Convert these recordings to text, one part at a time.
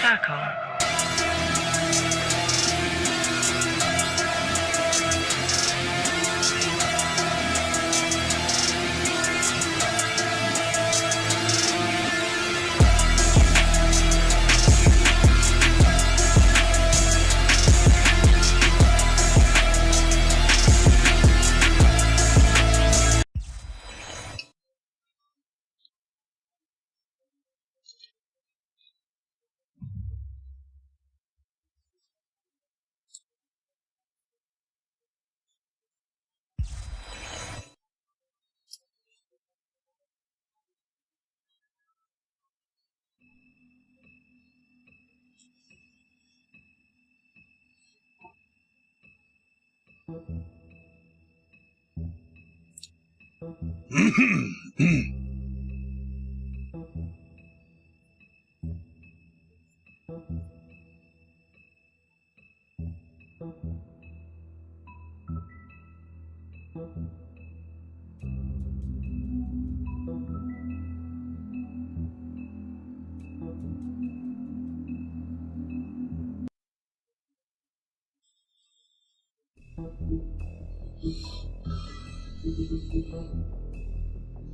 circle.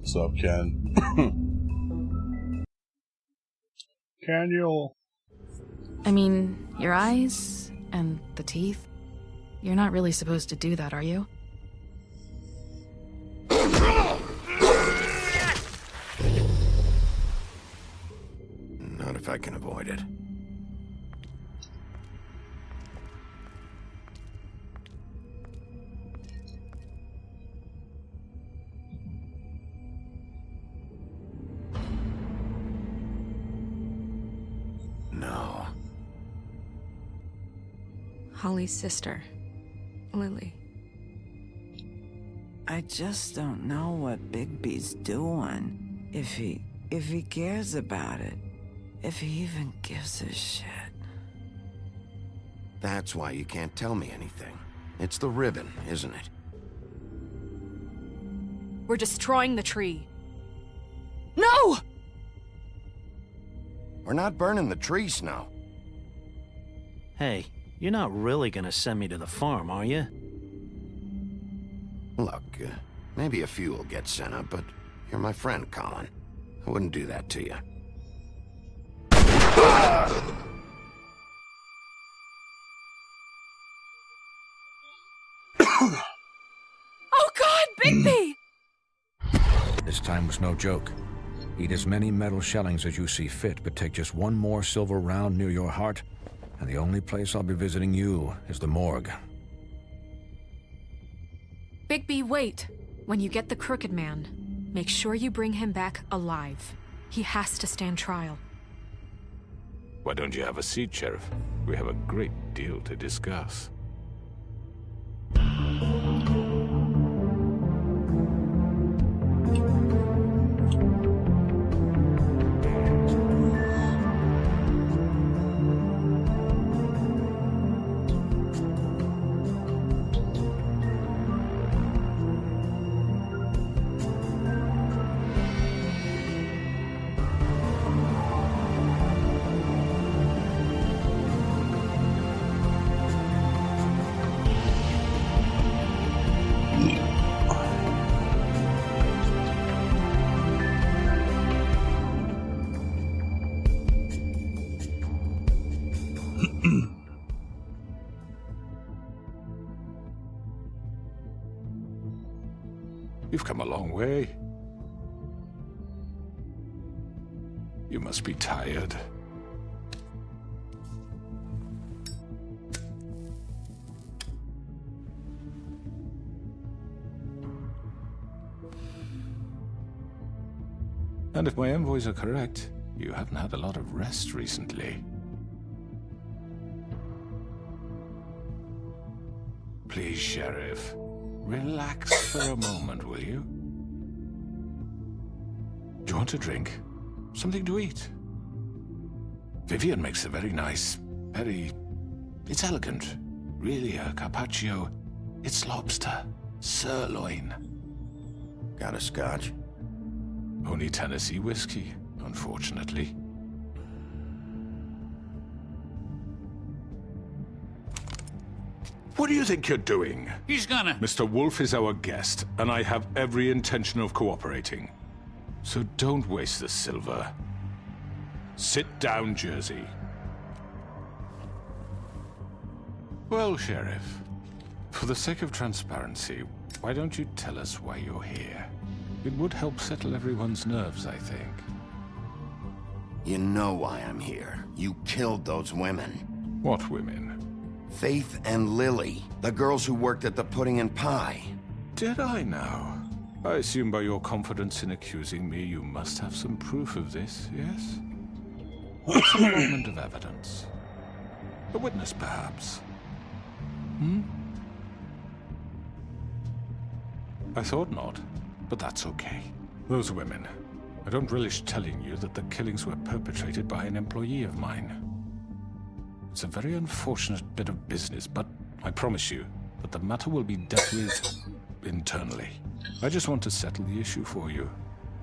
What's up, Ken? Can you? I mean, your eyes and the teeth. You're not really supposed to do that, are you? Not if I can avoid it. No. Holly's sister, Lily. I just don't know what Bigby's doing. If he cares about it. If he even gives a shit. That's why you can't tell me anything. It's the ribbon, isn't it? We're destroying the tree. No! We're not burning the tree, Snow. Hey, you're not really gonna send me to the farm, are you? Look, maybe a few will get sent up, but you're my friend, Colin. I wouldn't do that to you. Oh God, Bigby! This time was no joke. Eat as many metal shellings as you see fit, but take just one more silver round near your heart, and the only place I'll be visiting you is the morgue. Bigby, wait. When you get the Crooked Man, make sure you bring him back alive. He has to stand trial. Why don't you have a seat, Sheriff? We have a great deal to discuss. You've come a long way. You must be tired. And if my envoys are correct, you haven't had a lot of rest recently. Please, Sheriff, relax for a moment, will you? Do you want a drink? Something to eat? Vivian makes a very nice, it's elegant. Really a carpaccio. It's lobster, sirloin. Got a scotch? Only Tennessee whiskey, unfortunately. What do you think you're doing? He's gonna... Mr. Wolf is our guest, and I have every intention of cooperating. So don't waste the silver. Sit down, Jersey. Well, Sheriff, for the sake of transparency, why don't you tell us why you're here? It would help settle everyone's nerves, I think. You know why I'm here. You killed those women. What women? Faith and Lily, the girls who worked at the Pudding and Pie. Did I now? I assume by your confidence in accusing me, you must have some proof of this, yes? Some moment of evidence. A witness, perhaps? I thought not, but that's okay. Those women. I don't relish telling you that the killings were perpetrated by an employee of mine. It's a very unfortunate bit of business, but I promise you that the matter will be dealt with internally. I just want to settle the issue for you,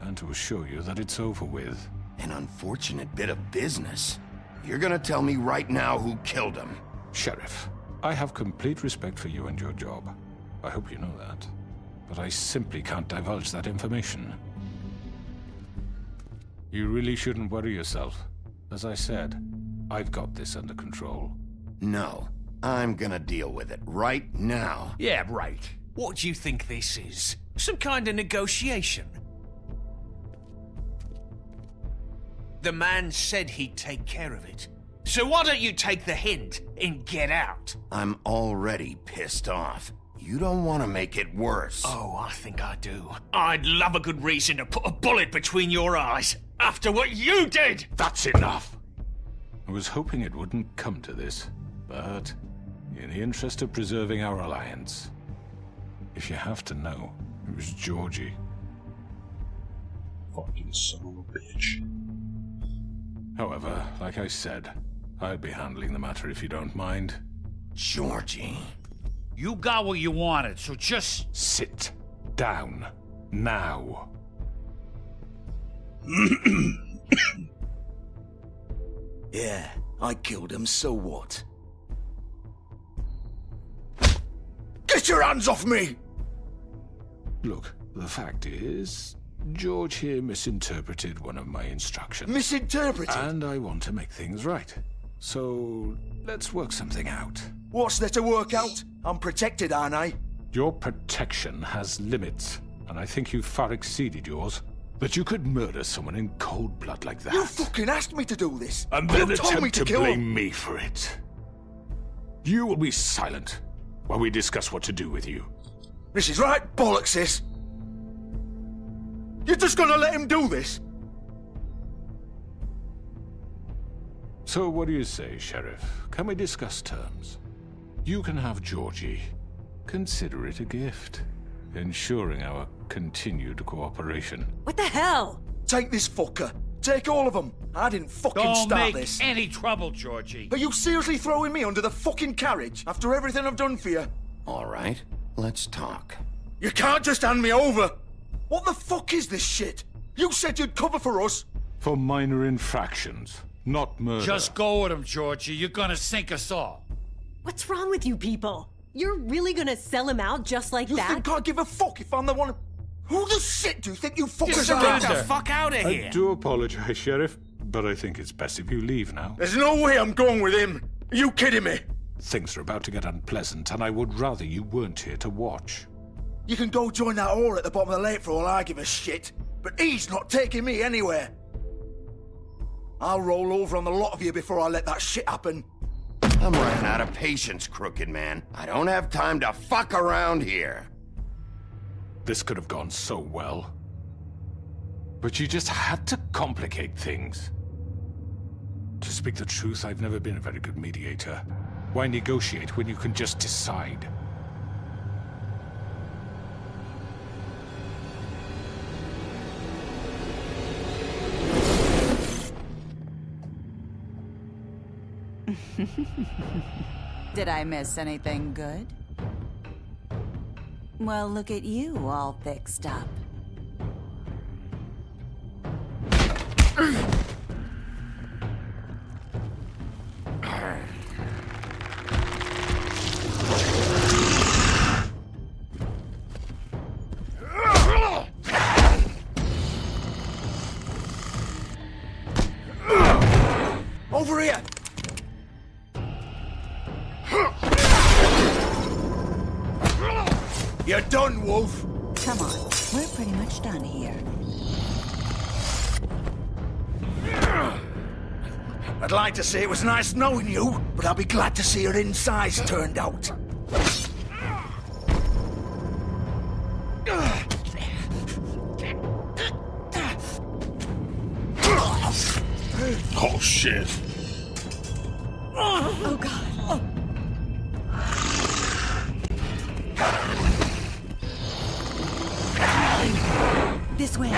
and to assure you that it's over with. An unfortunate bit of business? You're gonna tell me right now who killed him? Sheriff, I have complete respect for you and your job. I hope you know that. But I simply can't divulge that information. You really shouldn't worry yourself. As I said, I've got this under control. No, I'm gonna deal with it right now. Yeah, right. What do you think this is? Some kind of negotiation? The man said he'd take care of it. So why don't you take the hint and get out? I'm already pissed off. You don't want to make it worse. Oh, I think I do. I'd love a good reason to put a bullet between your eyes after what you did! That's enough! I was hoping it wouldn't come to this, but in the interest of preserving our alliance, if you have to know, it was Georgie. Fucking son of a bitch. However, like I said, I'll be handling the matter if you don't mind. Georgie. You got what you wanted, so just... Sit down. Now. Yeah, I killed him, so what? Get your hands off me! Look, the fact is, George here misinterpreted one of my instructions. Misinterpreted? And I want to make things right. So, let's work something out. What's there to work out? I'm protected, aren't I? Your protection has limits, and I think you've far exceeded yours. That you could murder someone in cold blood like that. You fucking asked me to do this! And then you told me attempt to kill blame him. me for it. You will be silent while we discuss what to do with you. This is right bollocks, this! You're just gonna let him do this? So what do you say, Sheriff? Can we discuss terms? You can have Georgie. Consider it a gift, ensuring our continued cooperation. What the hell? Take this fucker. Take all of them. I didn't fucking Don't start make this. any trouble, Georgie. Are you seriously throwing me under the fucking carriage after everything I've done for you? All right, let's talk. You can't just hand me over! What the fuck is this shit? You said you'd cover for us! For minor infractions, not murder. Just go with him, Georgie. You're gonna sink us all. What's wrong with you people? You're really gonna sell him out just like You that? think I give a fuck if I'm the one... Who the shit do you think you fuckers are? surrender. Get the fuck out of I do apologize, Sheriff, but I think it's best if you leave now. There's no way I'm going with him! Are you kidding me? Things are about to get unpleasant, and I would rather you weren't here to watch. You can go join that whore at the bottom of the lake for all I give a shit, but he's not taking me anywhere. I'll roll over on the lot of you before I let that shit happen. I'm running out of patience, Crooked Man. I don't have time to fuck around here. This could have gone so well. But you just had to complicate things. To speak the truth, I've never been a very good mediator. Why negotiate when you can just decide? Did I miss anything good? Well, look at you, all fixed up. over here! You're done, Wolf. Come on, we're pretty much done here. I'd like to say it was nice knowing you, but I'll be glad to see your insides turned out. Oh, shit. Oh, God. This way.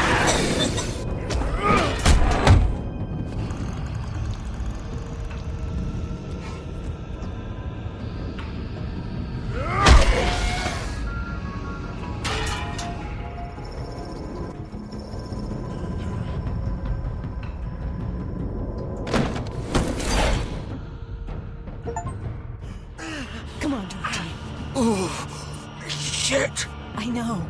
Come on, Georgie. Oh, shit! I know.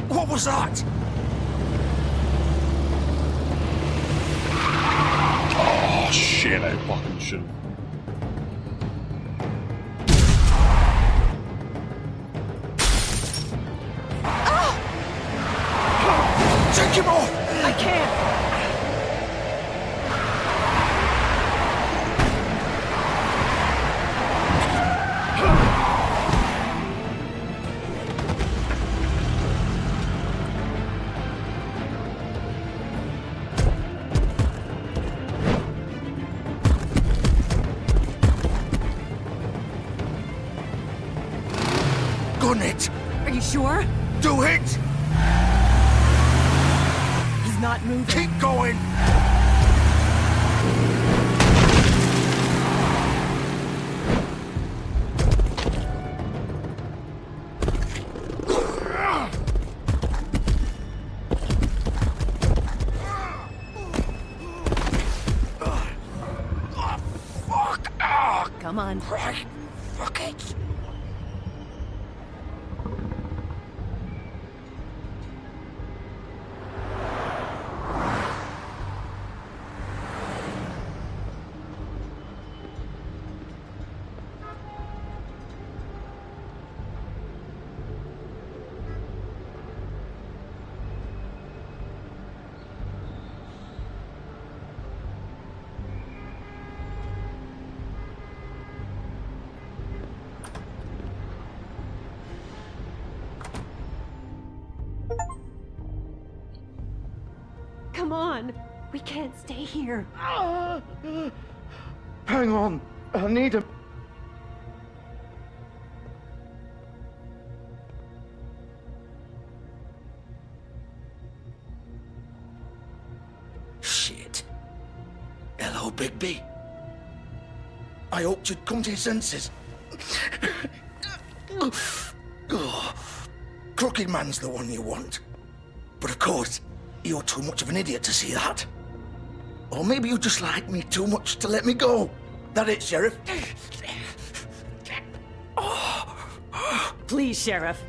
What was that? Oh, shit, I fucking should. Take him off! I can't. Gun it! Are you sure? Do it! He's not moving. Keep going! Come on. Right. Fuck it. Come on. We can't stay here. Hang on. I need him. Shit. Hello, Bigby. I hoped you'd come to your senses. Crooked Man's the one you want. But of course, you're too much of an idiot to see that. Or maybe you just like me too much to let me go. That it, Sheriff? Please, Sheriff.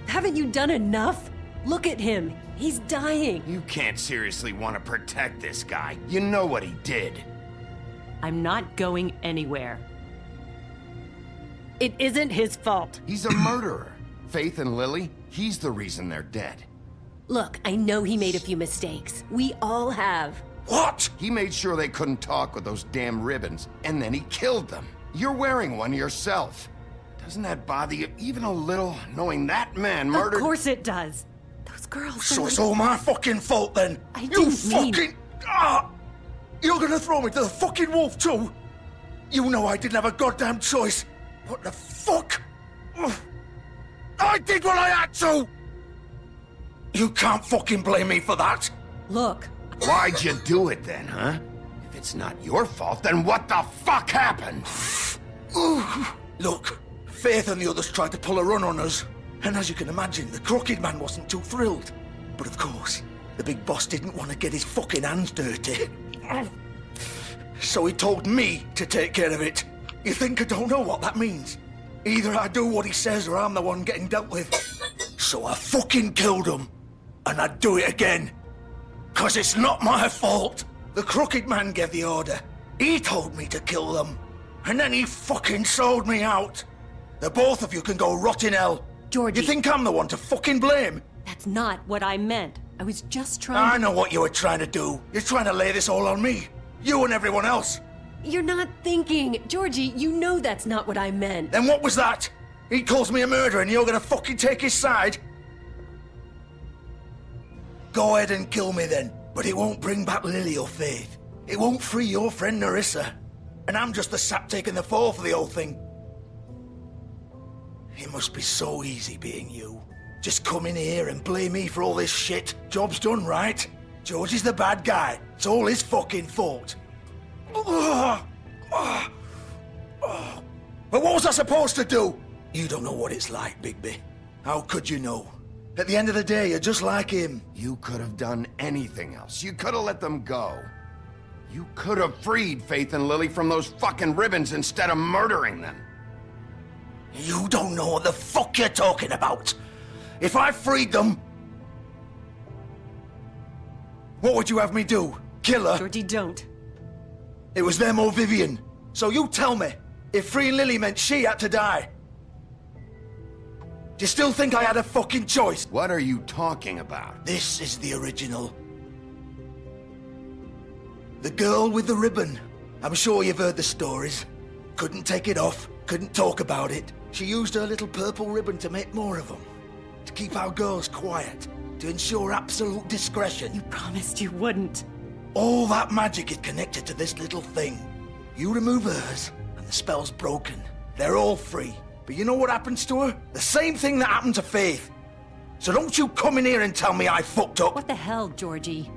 Haven't you done enough? Look at him. He's dying. You can't seriously want to protect this guy. You know what he did. I'm not going anywhere. It isn't his fault. He's a murderer. Faith and Lily, he's the reason they're dead. Look, I know he made a few mistakes. We all have. What? He made sure they couldn't talk with those damn ribbons, and then he killed them. You're wearing one yourself. Doesn't that bother you even a little, knowing that man murdered— Of course it does. Those girls So are it's like... all my fucking fault then? I You didn't mean- fucking... Ah! You're gonna throw me to the fucking wolf too? You know I didn't have a goddamn choice. What the fuck? Ugh. I did what I had to! You can't fucking blame me for that. Look, Why'd you do it then, huh? If it's not your fault, then what the fuck happened? Look, Faith and the others tried to pull a run on us. And as you can imagine, the Crooked Man wasn't too thrilled. But of course, the big boss didn't want to get his fucking hands dirty. So he told me to take care of it. You think I don't know what that means? Either I do what he says or I'm the one getting dealt with. So I fucking killed him. And I'd do it again. 'Cause it's not my fault. The Crooked Man gave the order. He told me to kill them. And then he fucking sold me out. The both of you can go rot in hell. Georgie. You think I'm the one to fucking blame? that's not what I meant. I was just trying I to... know what you were trying to do. You're trying to lay this all on me. You and everyone else. You're not thinking. Georgie, you know that's not what I meant. Then what was that? He calls me a murderer and you're gonna fucking take his side? Go ahead and kill me then. But it won't bring back Lily or Faith. It won't free your friend Nerissa. And I'm just the sap taking the fall for the whole thing. It must be so easy being you. Just come in here and blame me for all this shit. Job's done, right? George is the bad guy. It's all his fucking fault. But what was I supposed to do? You don't know what it's like, Bigby. How could you know? At the end of the day, you're just like him. You could have done anything else. You could have let them go. You could have freed Faith and Lily from those fucking ribbons instead of murdering them. You don't know what the fuck you're talking about. If I freed them... What would you have me do? Kill her? Georgie, don't. It was them or Vivian. So you tell me, if freeing Lily meant she had to die, do you still think I had a fucking choice? What are you talking about? This is the original. The girl with the ribbon. I'm sure you've heard the stories. Couldn't take it off, couldn't talk about it. She used her little purple ribbon to make more of them. To keep our girls quiet. To ensure absolute discretion. You promised you wouldn't. All that magic is connected to this little thing. You remove hers, and the spell's broken. They're all free. But you know what happens to her? The same thing that happened to Faith. So don't you come in here and tell me I fucked up. What the hell, Georgie?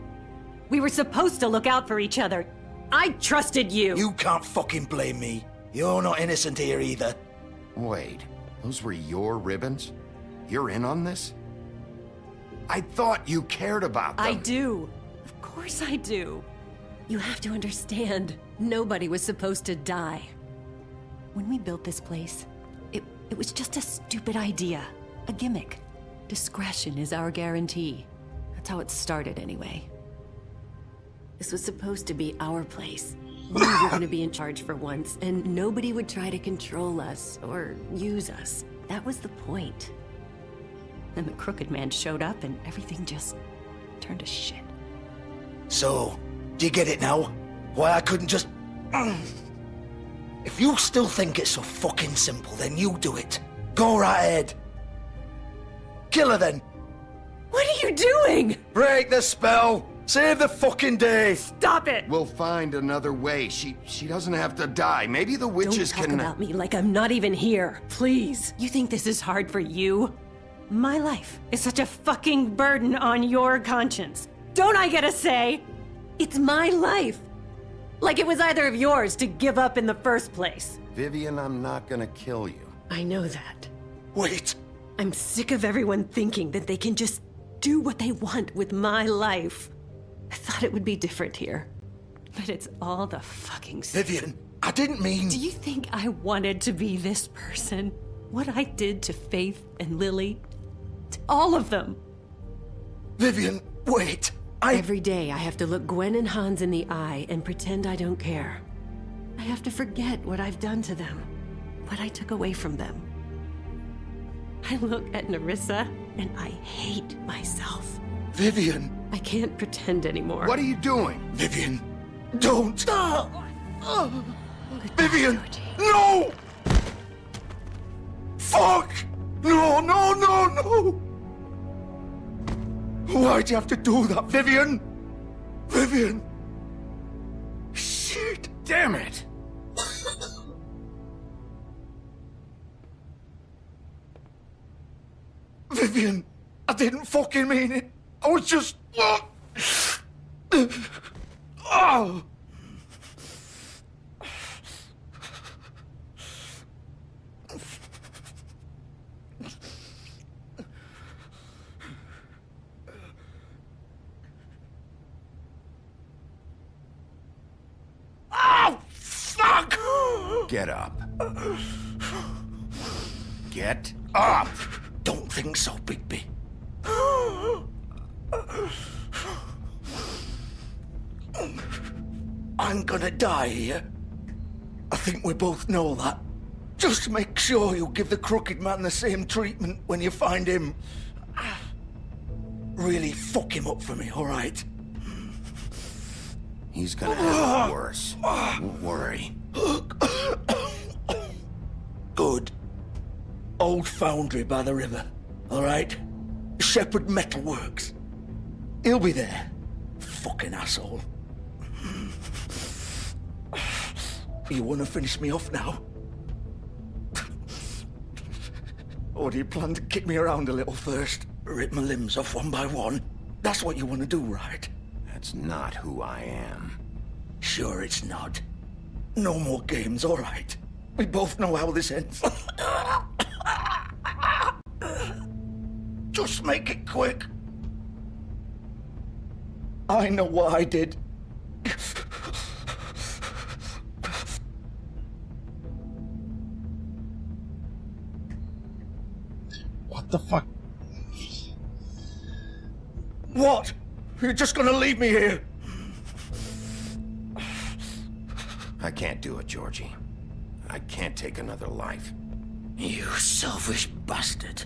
We were supposed to look out for each other. I trusted you. You can't fucking blame me. You're not innocent here either. Wait, those were your ribbons? You're in on this? I thought you cared about them. I do. Of course I do. You have to understand, nobody was supposed to die. When we built this place, it was just a stupid idea. A gimmick. Discretion is our guarantee. That's how it started anyway. This was supposed to be our place. We were going to be in charge for once, and nobody would try to control us or use us. That was the point. Then the Crooked Man showed up and everything just turned to shit. So, do you get it now? Why I couldn't just... If you still think it's so fucking simple, then you do it. Go right ahead. Kill her then. What are you doing? Break the spell. Save the fucking day. Stop it. We'll find another way. She doesn't have to die. Maybe the witches Don't talk can... about me like I'm not even here. Please. You think this is hard for you? My life is such a fucking burden on your conscience. Don't I get a say? It's my life. Like it was either of yours to give up in the first place. Vivian, I'm not gonna kill you. I know that. Wait. I'm sick of everyone thinking that they can just do what they want with my life. I thought it would be different here. But it's all the fucking... Vivian, I didn't mean... Do you think I wanted to be this person? What I did to Faith and Lily? To all of them? Vivian, wait. Every day I have to look Gwen and Hans in the eye and pretend I don't care. I have to forget what I've done to them, what I took away from them. I look at Nerissa and I hate myself. Vivian! I can't pretend anymore. What are you doing? Vivian, don't! Vivian! No! Fuck! No, no, no, no! Why'd you have to do that, Vivian? Vivian! Shit! Damn it! Vivian, I didn't fucking mean it. I was just... Oh! Oh, fuck! Get up. Get up! Don't think so, Bigby. I'm gonna die here. I think we both know that. Just make sure you give the Crooked Man the same treatment when you find him. Really fuck him up for me, all right? He's gonna have it worse. Don't worry. Good. Old foundry by the river, all right? Shepherd Metalworks. He'll be there. Fucking asshole. You want to finish me off now? Or do you plan to kick me around a little first? Rip my limbs off one by one? That's what you want to do, right? That's not who I am. Sure it's not. No more games, all right? We both know how this ends. Just make it quick. I know what I did. What the fuck? What? You're just gonna leave me here? I can't do it, Georgie. I can't take another life. You selfish bastard.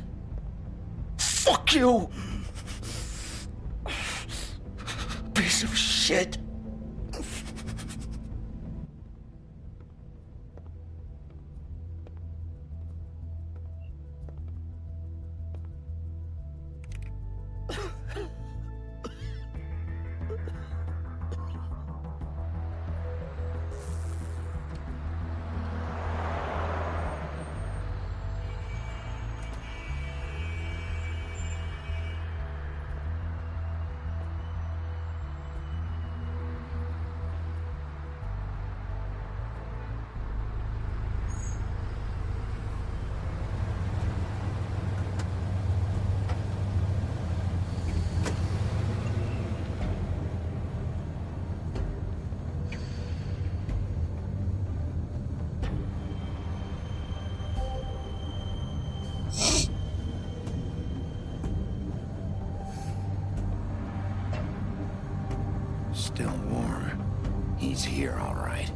Fuck you! Piece of shit. Still warm. He's here, all right.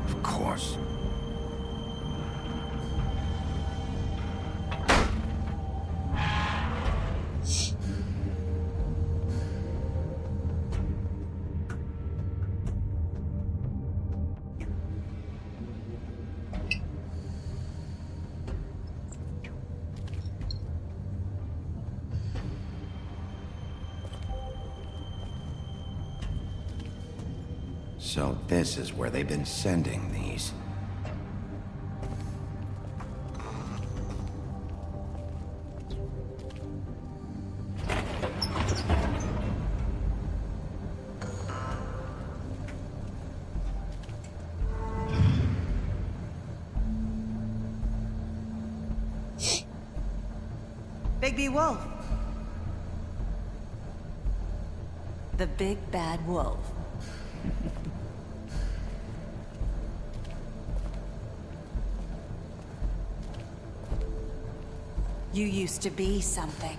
Of course. So this is where they've been sending these. Bigby Wolf. The big bad wolf. You used to be something.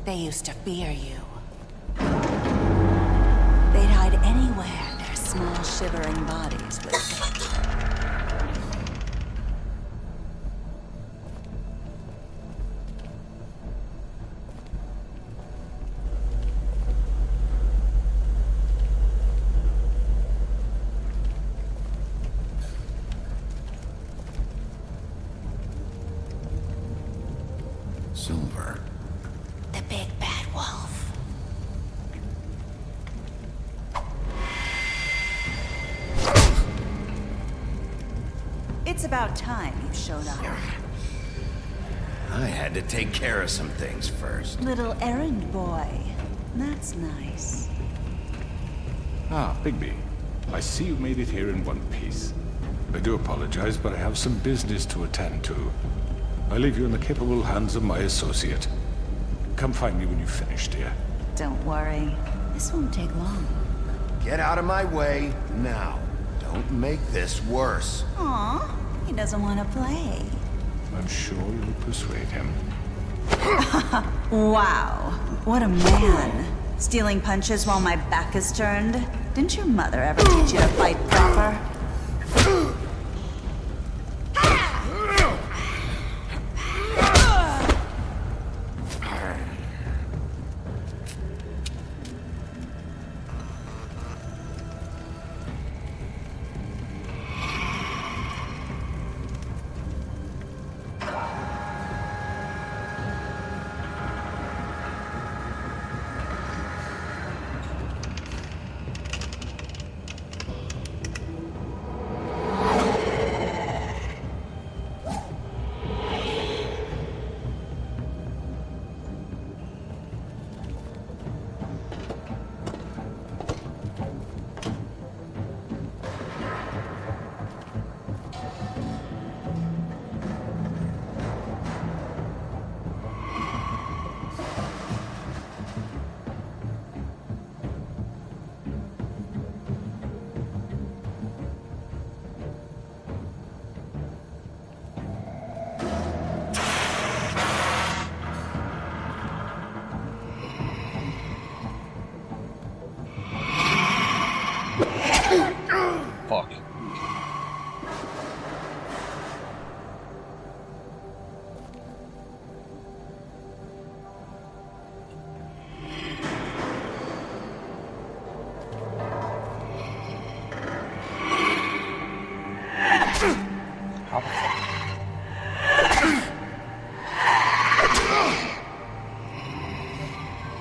They used to fear you. They'd hide anywhere their small, shivering bodies would go. Silver. The big bad wolf. It's about time you showed up. I had to take care of some things first. Little errand boy. That's nice. Ah, Bigby. I see you made it here in one piece. I do apologize, but I have some business to attend to. I leave you in the capable hands of my associate. Come find me when you've finished, dear. Don't worry. This won't take long. Get out of my way now. Don't make this worse. Aw, he doesn't want to play. I'm sure you'll persuade him. Wow, what a man. Stealing punches while my back is turned? Didn't your mother ever teach you to fight proper? Fuck. How the fuck?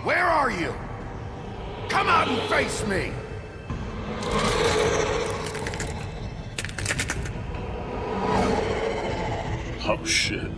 Where are you? Come out and face me! Oh shit.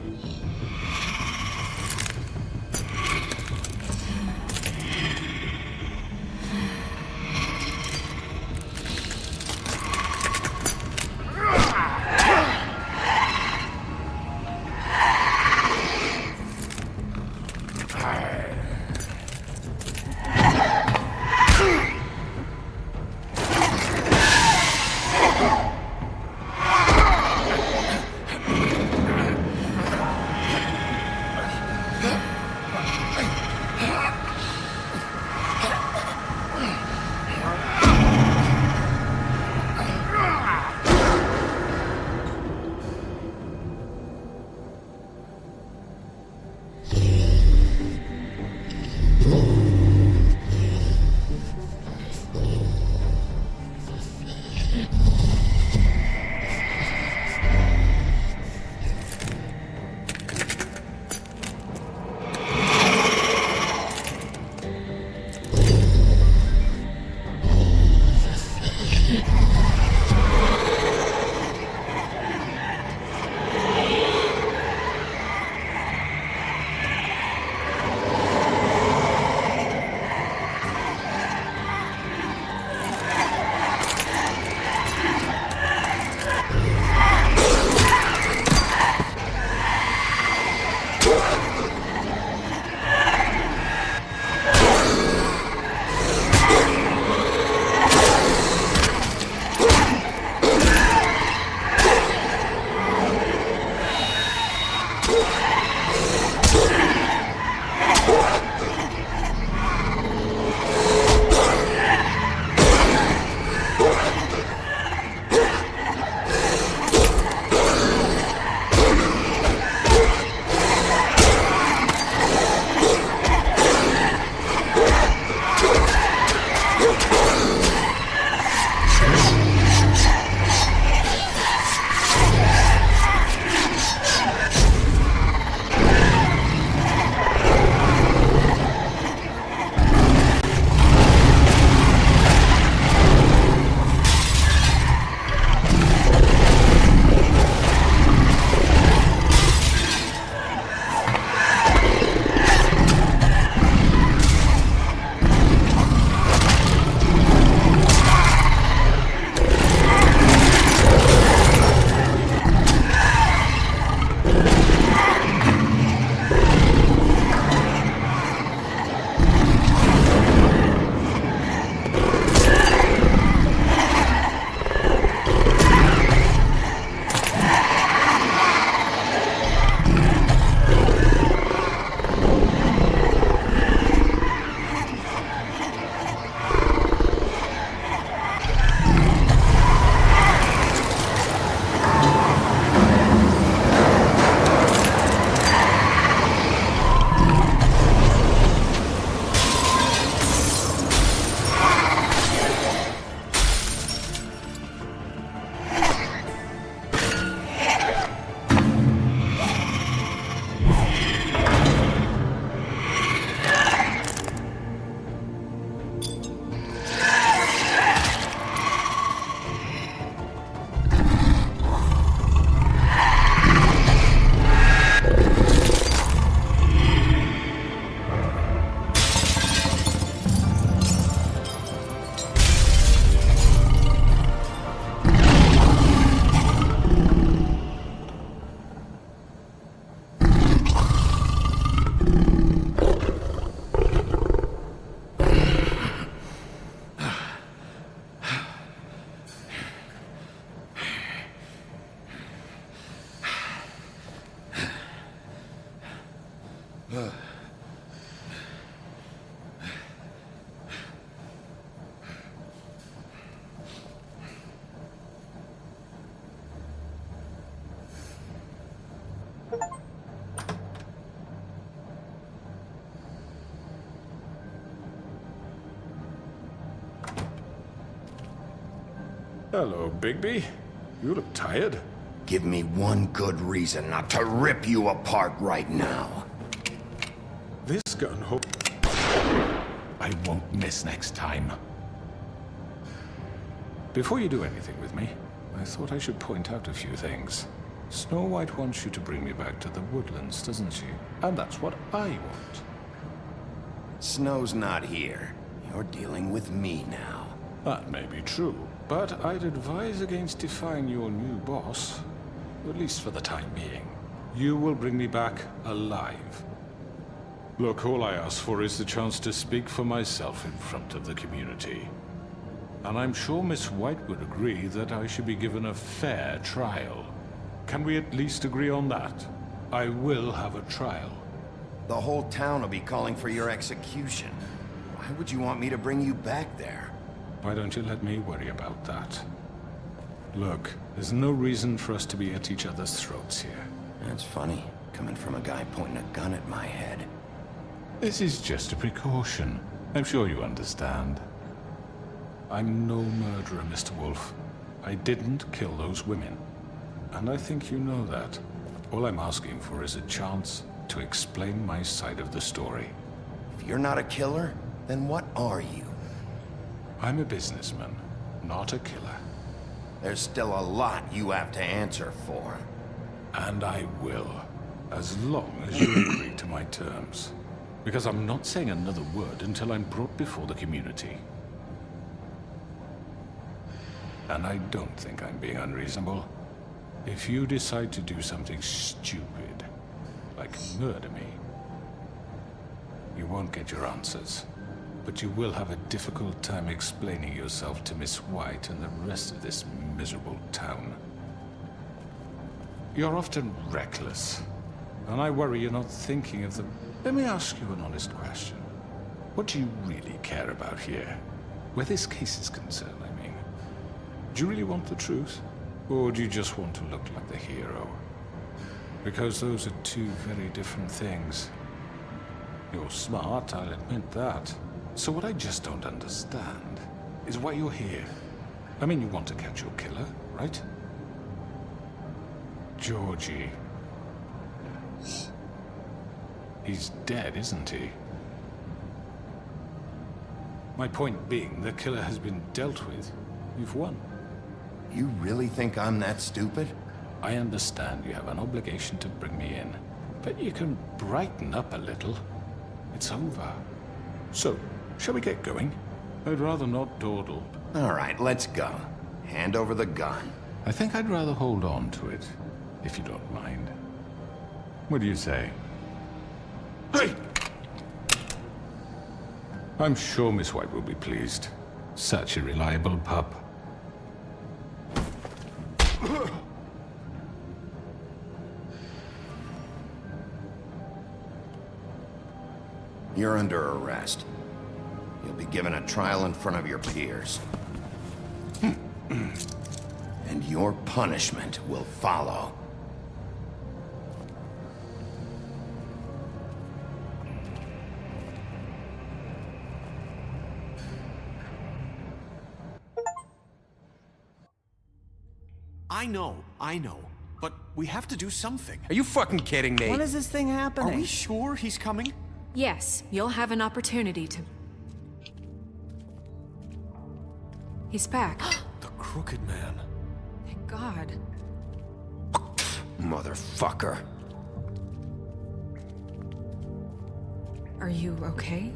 Hello, Bigby. You look tired. Give me one good reason not to rip you apart right now. This gun I won't miss next time. Before you do anything with me, I thought I should point out a few things. Snow White wants you to bring me back to the woodlands, doesn't she? And that's what I want. Snow's not here. You're dealing with me now. That may be true, but I'd advise against defying your new boss, at least for the time being. You will bring me back alive. Look, all I ask for is the chance to speak for myself in front of the community. And I'm sure Miss White would agree that I should be given a fair trial. Can we at least agree on that? I will have a trial. The whole town will be calling for your execution. Why would you want me to bring you back there? Why don't you let me worry about that? Look, there's no reason for us to be at each other's throats here. That's funny, coming from a guy pointing a gun at my head. This is just a precaution. I'm sure you understand. I'm no murderer, Mr. Wolf. I didn't kill those women. And I think you know that. All I'm asking for is a chance to explain my side of the story. If you're not a killer, then what are you? I'm a businessman, not a killer. There's still a lot you have to answer for. And I will, as long as you agree to my terms. Because I'm not saying another word until I'm brought before the community. And I don't think I'm being unreasonable. If you decide to do something stupid, like murder me, you won't get your answers. But you will have a difficult time explaining yourself to Miss White and the rest of this miserable town. You're often reckless, and I worry you're not thinking of the... Let me ask you an honest question. What do you really care about here? Where this case is concerned, I mean. Do you really want the truth? Or do you just want to look like the hero? Because those are two very different things. You're smart, I'll admit that. So what I just don't understand is why you're here. I mean, you want to catch your killer, right? Georgie. He's dead, isn't he? My point being, the killer has been dealt with. You've won. You really think I'm that stupid? I understand you have an obligation to bring me in, but you can brighten up a little. It's over. So, shall we get going? I'd rather not dawdle. All right, let's go. Hand over the gun. I think I'd rather hold on to it, if you don't mind. What do you say? Hey! I'm sure Miss White will be pleased. Such a reliable pup. You're under arrest. You'll be given a trial in front of your peers. And your punishment will follow. I know. But we have to do something. Are you fucking kidding me? When is this thing happening? Are we sure he's coming? Yes, you'll have an opportunity to... He's back. The Crooked Man. Thank God. Motherfucker. Are you okay?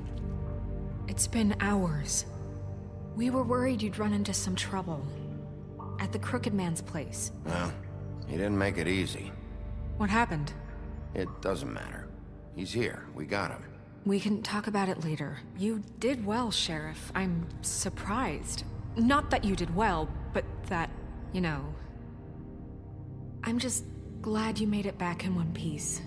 It's been hours. We were worried you'd run into some trouble. At the Crooked Man's place. Well, he didn't make it easy. What happened? It doesn't matter. He's here. We got him. We can talk about it later. You did well, Sheriff. I'm surprised. Not that you did well, but that, you know... I'm just glad you made it back in one piece.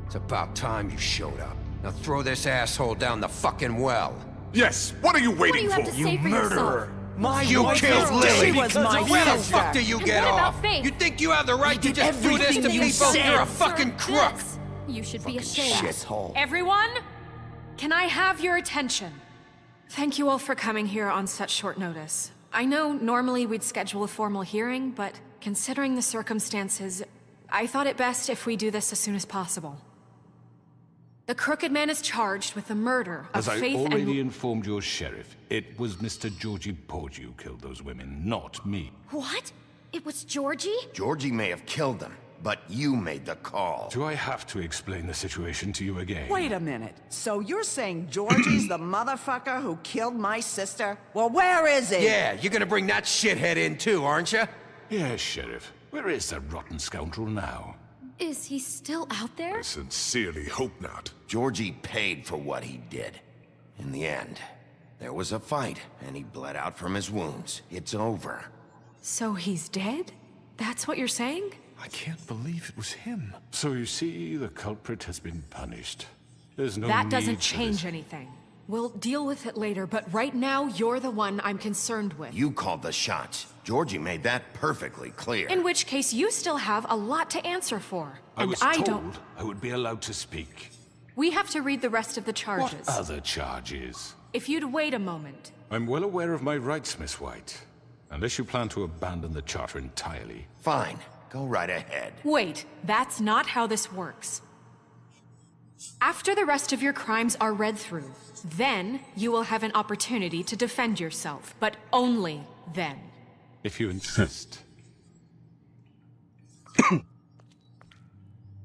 It's about time you showed up. Now throw this asshole down the fucking well. Yes, what are you waiting What do you have to say for yourself? You killed Lily! was my Where the sister. fuck do you And get what about off? Faith? You think you have the right to did just do this to everything you people? said. You're a fucking Sir, crook! this- You should be ashamed. Shithole. Everyone, can I have your attention? Thank you all for coming here on such short notice. I know normally we'd schedule a formal hearing, but considering the circumstances, I thought it best if we do this as soon as possible. The Crooked Man is charged with the murder of As I Faith already and... informed your sheriff, it was Mr. Georgie Porgy who killed those women, not me. What? It was Georgie? Georgie may have killed them, but you made the call. Do I have to explain the situation to you again? Wait a minute. So you're saying Georgie's the motherfucker who killed my sister? Well, where is he? Yeah, you're gonna bring that shithead in too, aren't you? Yes, Sheriff. Where is that rotten scoundrel now? Is he still out there? Sincerely hope not. Georgie paid for what he did. In the end, there was a fight, and he bled out from his wounds. It's over. So he's dead? That's what you're saying? I can't believe it was him. So you see, the culprit has been punished. There's no That need doesn't for change this. anything. We'll deal with it later, but right now, you're the one I'm concerned with. You called the shots. Georgie made that perfectly clear. In which case, you still have a lot to answer for. I And was I told don't... I would be allowed to speak. We have to read the rest of the charges. What other charges? If you'd wait a moment. I'm well aware of my rights, Miss White. Unless you plan to abandon the charter entirely. Fine. Go right ahead. Wait, that's not how this works. After the rest of your crimes are read through, then you will have an opportunity to defend yourself, but only then. If you insist.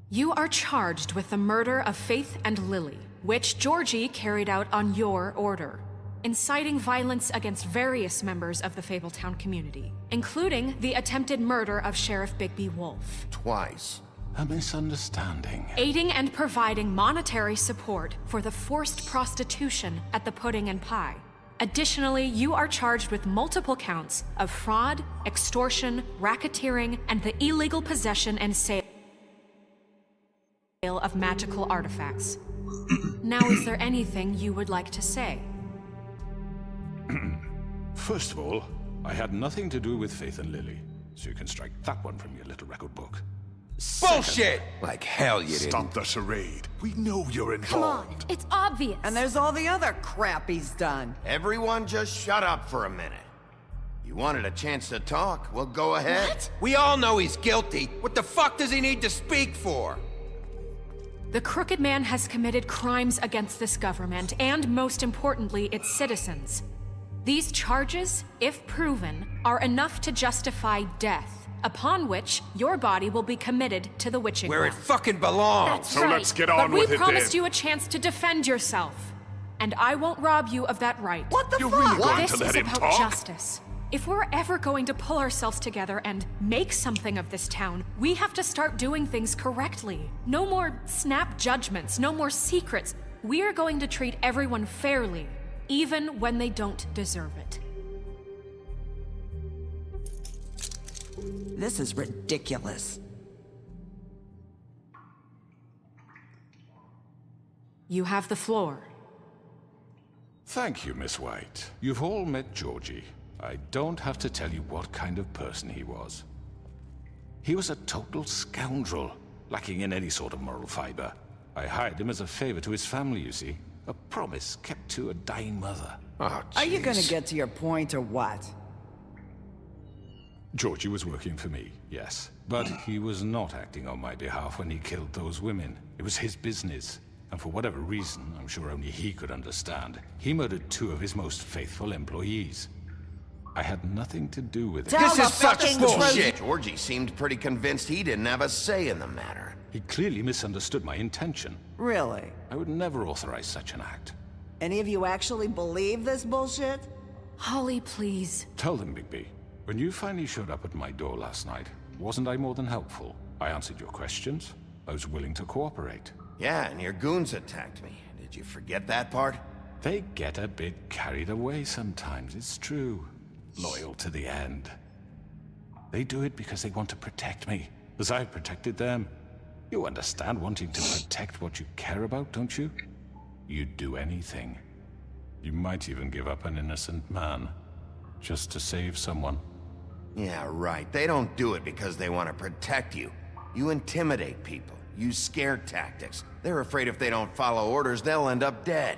You are charged with the murder of Faith and Lily, which Georgie carried out on your order, inciting violence against various members of the Fabletown community, including the attempted murder of Sheriff Bigby Wolf. Twice. A misunderstanding. Aiding and providing monetary support for the forced prostitution at the Pudding and Pie. Additionally, you are charged with multiple counts of fraud, extortion, racketeering, and the illegal possession and sale of magical artifacts. Now, is there anything you would like to say? First of all, I had nothing to do with Faith and Lily, so you can strike that one from your little record book. Bullshit! Like hell you didn't. Stop the charade. We know you're Come on, it's obvious. And there's all the other crap he's done. Everyone just shut up for a minute. You wanted a chance to talk? Well, go ahead. What? We all know he's guilty. What the fuck does he need to speak for? The Crooked Man has committed crimes against this government, and most importantly, its citizens. These charges, if proven, are enough to justify death, upon which your body will be committed to the witching Where it well. fucking belongs. That's So right. let's get on But we with it promised then. you a chance to defend yourself, and I won't rob you of that right. What the You're fuck? really going This to let is him about talk? justice. If we're ever going to pull ourselves together and make something of this town, we have to start doing things correctly. No more snap judgments, no more secrets. We are going to treat everyone fairly, even when they don't deserve it. This is ridiculous. You have the floor. Thank you, Miss White. You've all met Georgie. I don't have to tell you what kind of person he was. He was a total scoundrel, lacking in any sort of moral fiber. I hired him as a favor to his family, you see. A promise kept to a dying mother. Oh, Are you gonna jeez. get to your point or what? Georgie was working for me, yes. But he was not acting on my behalf when he killed those women. It was his business. And for whatever reason, I'm sure only he could understand, he murdered 2 of his most faithful employees. I had nothing to do with it. This is such bullshit! Georgie seemed pretty convinced he didn't have a say in the matter. He clearly misunderstood my intention. Really? I would never authorize such an act. Any of you actually believe this bullshit? Holly, please. Tell them, Bigby. When you finally showed up at my door last night, wasn't I more than helpful? I answered your questions. I was willing to cooperate. Yeah, and your goons attacked me. Did you forget that part? They get a bit carried away sometimes, it's true. Loyal to the end. They do it because they want to protect me, as I've protected them. You understand wanting to protect what you care about, don't you? You'd do anything. You might even give up an innocent man, just to save someone. Yeah, right. They don't do it because they want to protect you. You intimidate people, use scare tactics. They're afraid if they don't follow orders, they'll end up dead.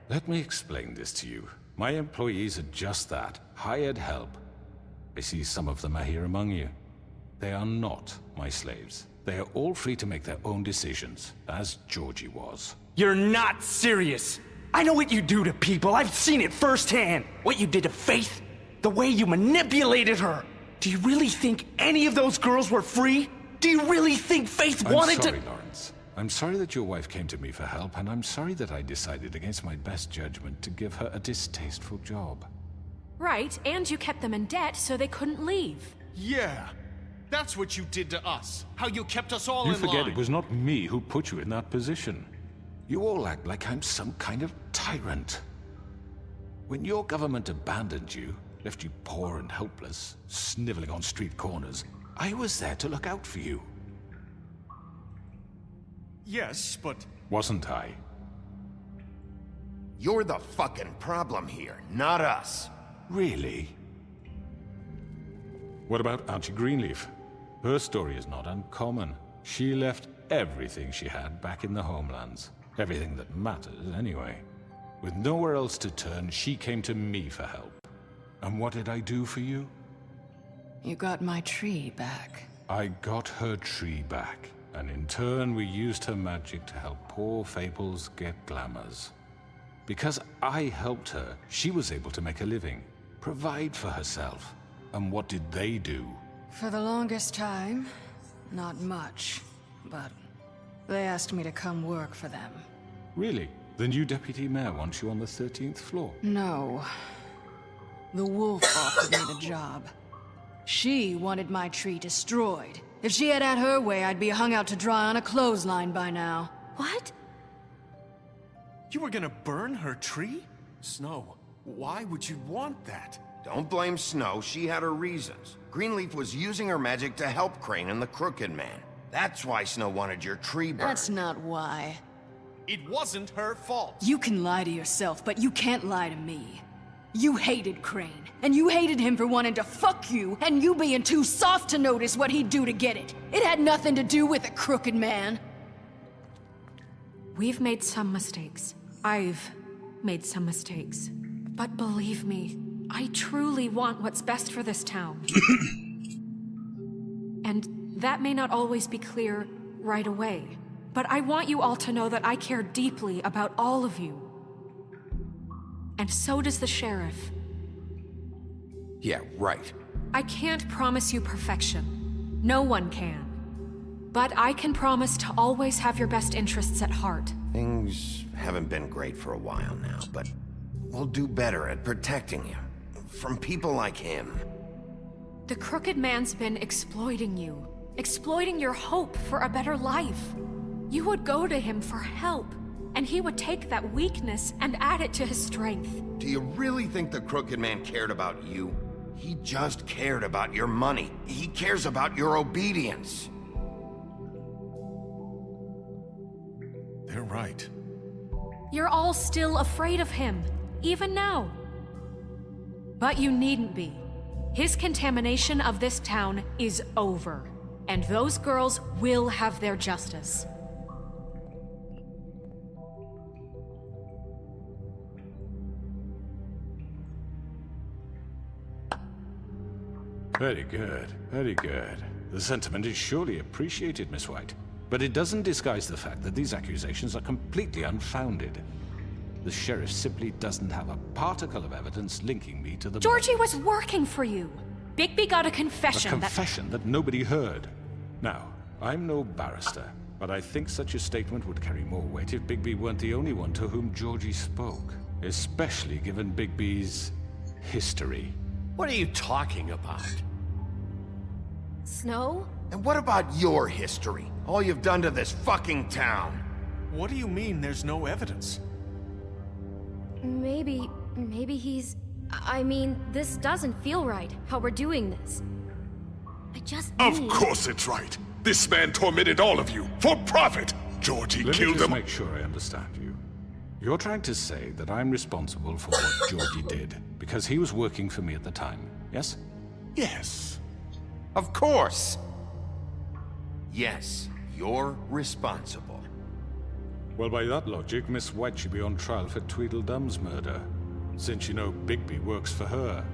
Let me explain this to you. My employees are just that, hired help. I see some of them are here among you. They are not my slaves. They are all free to make their own decisions, as Georgie was. You're not serious. I know what you do to people. I've seen it firsthand. What you did to Faith. The way you manipulated her. Do you really think any of those girls were free? Do you really think Faith wanted to— I'm sorry, Lawrence. I'm sorry that your wife came to me for help, and I'm sorry that I decided against my best judgment to give her a distasteful job. Right, and you kept them in debt so they couldn't leave. Yeah. That's what you did to us. How you kept us all in line. You forget it was not me who put you in that position. You all act like I'm some kind of tyrant. When your government abandoned you, left you poor and helpless, sniveling on street corners, I was there to look out for you. Yes, but... Wasn't I? You're the fucking problem here, not us. Really? What about Auntie Greenleaf? Her story is not uncommon. She left everything she had back in the homelands. Everything that matters, anyway. With nowhere else to turn, she came to me for help. And what did I do for you? You got my tree back. I got her tree back, and in turn we used her magic to help poor Fables get glamours. Because I helped her, she was able to make a living, provide for herself. And what did they do? For the longest time, not much. But they asked me to come work for them. Really? The new deputy mayor wants you on the 13th floor? No. The wolf offered me the job. She wanted my tree destroyed. If she had her way, I'd be hung out to dry on a clothesline by now. What? You were gonna burn her tree? Snow, why would you want that? Don't blame Snow, she had her reasons. Greenleaf was using her magic to help Crane and the Crooked Man. That's why Snow wanted your tree burned. That's not why. It wasn't her fault. You can lie to yourself, but you can't lie to me. You hated Crane, and you hated him for wanting to fuck you, and you being too soft to notice what he'd do to get it. It had nothing to do with the Crooked Man. We've made some mistakes. I've made some mistakes. But believe me, I truly want what's best for this town. And that may not always be clear right away. But I want you all to know that I care deeply about all of you. And so does the sheriff. Yeah, right. I can't promise you perfection. No one can. But I can promise to always have your best interests at heart. Things haven't been great for a while now, but we'll do better at protecting you. From people like him. The Crooked Man's been exploiting you. Exploiting your hope for a better life. You would go to him for help, and he would take that weakness and add it to his strength. Do you really think the Crooked Man cared about you? He just cared about your money. He cares about your obedience. They're right. You're all still afraid of him, even now. But you needn't be. His contamination of this town is over, and those girls will have their justice. Very good, very good. The sentiment is surely appreciated, Miss White. But it doesn't disguise the fact that these accusations are completely unfounded. The sheriff simply doesn't have a particle of evidence linking me to the Georgie was working for you. Bigby got a confession A confession that nobody heard. Now, I'm no barrister, but I think such a statement would carry more weight if Bigby weren't the only one to whom Georgie spoke. Especially given Bigby's history. What are you talking about? Snow? And what about your history? All you've done to this fucking town. What do you mean there's no evidence? Maybe he's... I mean, this doesn't feel right, how we're doing this. I just Of need... course it's right. This man tormented all of you, for profit. Georgie Let me killed just them. make sure I understand you. You're trying to say that I'm responsible for what Georgie did, because he was working for me at the time, yes? Yes. Of course. Yes, you're responsible. Well, by that logic, Miss White should be on trial for Tweedledum's murder, since you know Bigby works for her.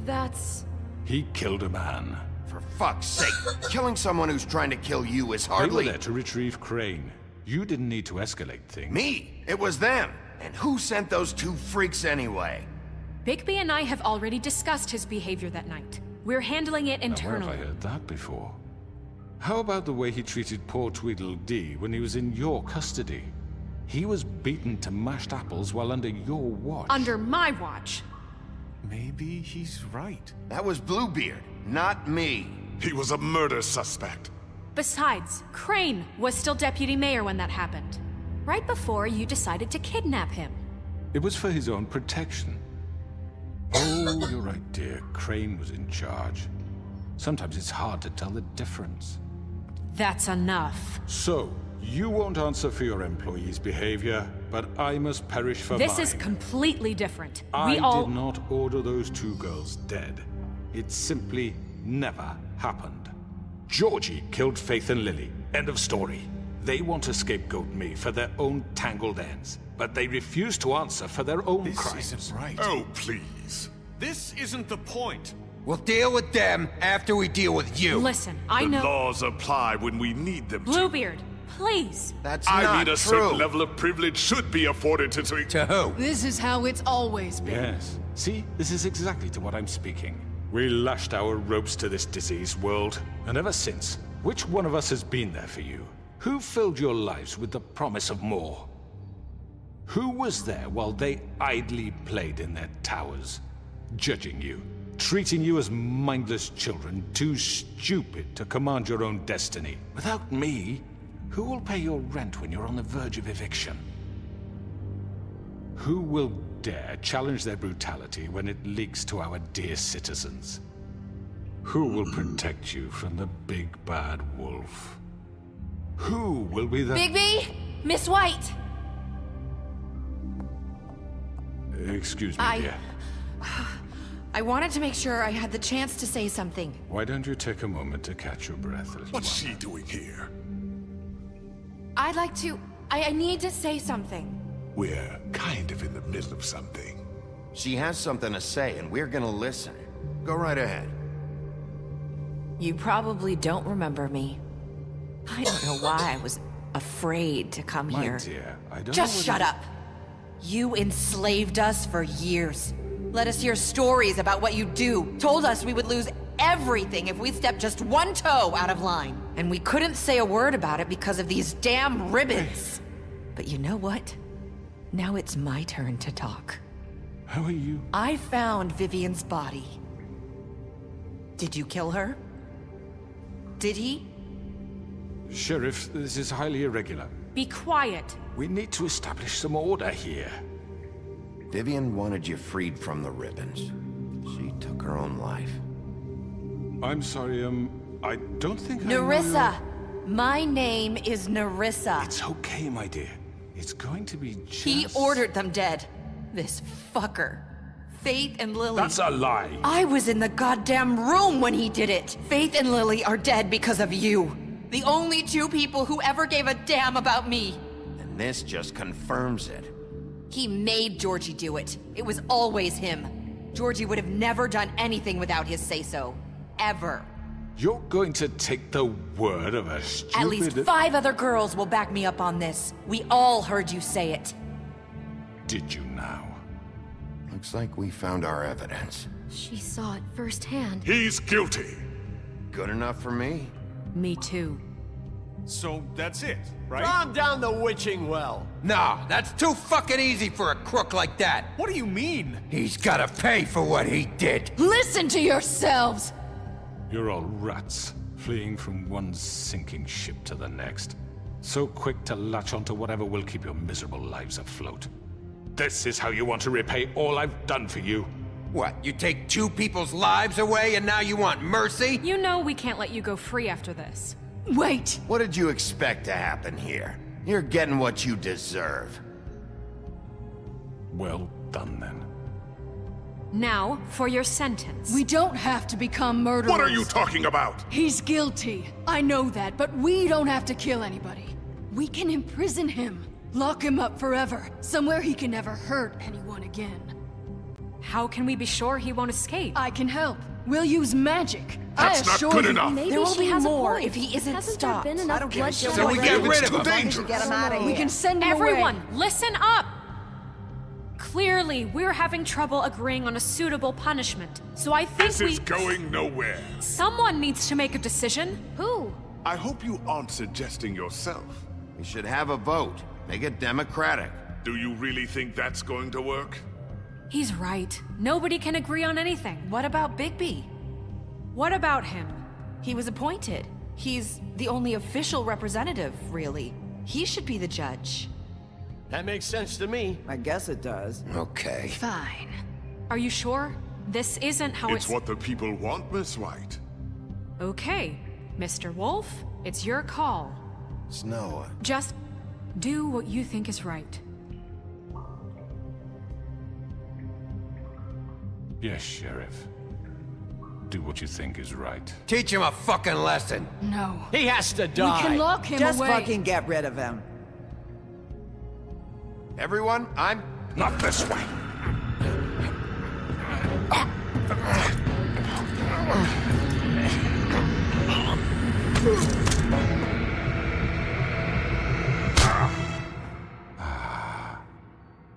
That's... He killed a man. For fuck's sake, killing someone who's trying to kill you is hardly... They were there to retrieve Crane. You didn't need to escalate things. Me? It was them. And who sent those two freaks anyway? Bigby and I have already discussed his behavior that night. We're handling it Now, internally. where have I heard that before? How about the way he treated poor Tweedledee when he was in your custody? He was beaten to mashed apples while under your watch. Under my watch. Maybe he's right. That was Bluebeard, not me. He was a murder suspect. Besides, Crane was still deputy mayor when that happened. Right before you decided to kidnap him. It was for his own protection. Oh, you're right, dear. Crane was in charge. Sometimes it's hard to tell the difference. That's enough. So, you won't answer for your employees' behavior, but I must perish for mine. This is completely different. I We all... did not order those two girls dead. It simply never happened. Georgie killed Faith and Lily. End of story. They want to scapegoat me for their own tangled ends, but they refuse to answer for their own crimes. This isn't right. Oh, please. This isn't the point. We'll deal with them after we deal with you. Listen, I The know... laws apply when we need them to. Bluebeard, please. That's I not mean, a true. certain level of privilege should be afforded to... To who? This is how it's always been. Yes. See, this is exactly to what I'm speaking. We lashed our ropes to this diseased world, and ever since, which one of us has been there for you? Who filled your lives with the promise of more? Who was there while they idly played in their towers, judging you, treating you as mindless children, too stupid to command your own destiny? Without me, who will pay your rent when you're on the verge of eviction? Who will dare challenge their brutality when it leaks to our dear citizens? Who will protect you from the big bad wolf? Who will be the... Bigby! Miss White! Excuse me, dear. I wanted to make sure I had the chance to say something. Why don't you take a moment to catch your breath? What's she doing here? I'd like to... I need to say something. We're kind of in the middle of something. She has something to say, and we're gonna listen. Go right ahead. You probably don't remember me. I don't know why I was afraid to come My here. dear, I don't Just know shut whether- up. You enslaved us for years. Let us hear stories about what you do. Told us we would lose everything if we stepped just one toe out of line. And we couldn't say a word about it because of these damn ribbons. But you know what? Now it's my turn to talk. How are you? I found Vivian's body. Did you kill her? Did he? Sheriff, this is highly irregular. Be quiet. We need to establish some order here. Vivian wanted you freed from the ribbons. She took her own life. I'm sorry, I don't think I know Nerissa! My name is Nerissa. It's okay, my dear. It's going to be just... He ordered them dead. This fucker. Faith and Lily. That's a lie. I was in the goddamn room when he did it. Faith and Lily are dead because of you. The only two people who ever gave a damn about me. And this just confirms it. He made Georgie do it. It was always him. Georgie would have never done anything without his say-so. Ever. You're going to take the word of a stupid... At least 5 other girls will back me up on this. We all heard you say it. Did you now? Looks like we found our evidence. She saw it firsthand. He's guilty. Good enough for me. Me too. So that's it, right? Calm down the witching well. Nah, that's too fucking easy for a crook like that. What do you mean? He's gotta pay for what he did. Listen to yourselves! You're all rats, fleeing from one sinking ship to the next. So quick to latch onto whatever will keep your miserable lives afloat. This is how you want to repay all I've done for you? What, you take 2 people's lives away and now you want mercy? You know we can't let you go free after this. Wait! What did you expect to happen here? You're getting what you deserve. Well done, then. Now, for your sentence. We don't have to become murderers. What are you talking about? He's guilty. I know that, but we don't have to kill anybody. We can imprison him. Lock him up forever. Somewhere he can never hurt anyone again. How can we be sure he won't escape? I can help. We'll use magic. That's not good enough. Maybe There will she be has more a point. if he isn't Hasn't stopped. There been enough bloodshed So we get rid of him. Dangerous. Get him out of here. We can send him Everyone, away. listen up! Clearly, we're having trouble agreeing on a suitable punishment. So I think This is going nowhere. Someone needs to make a decision. Who? I hope you aren't suggesting yourself. We should have a vote. Make it democratic. Do you really think that's going to work? He's right. Nobody can agree on anything. What about Bigby? What about him? He was appointed. He's the only official representative, really. He should be the judge. That makes sense to me. I guess it does. Okay. Fine. Are you sure? This isn't how It's what the people want, Miss White. Okay, Mr. Wolf, it's your call. Snow. Just do what you think is right. Yes, Sheriff. Do what you think is right. Teach him a fucking lesson. No. He has to We die. can lock him Just away. fucking get rid of him. Everyone, I'm... Not this way.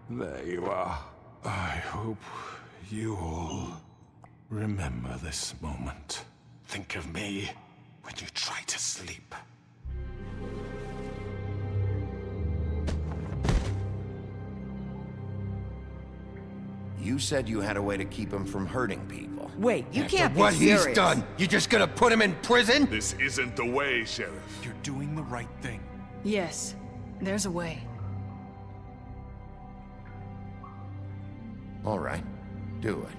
There you are. I hope you all remember this moment. Think of me when you try to sleep. You said you had a way to keep him from hurting people. Wait, you After can't be what serious. he's done, you just gonna put him in prison? This isn't the way, Sheriff. You're doing the right thing. Yes, there's a way. All right. Do it.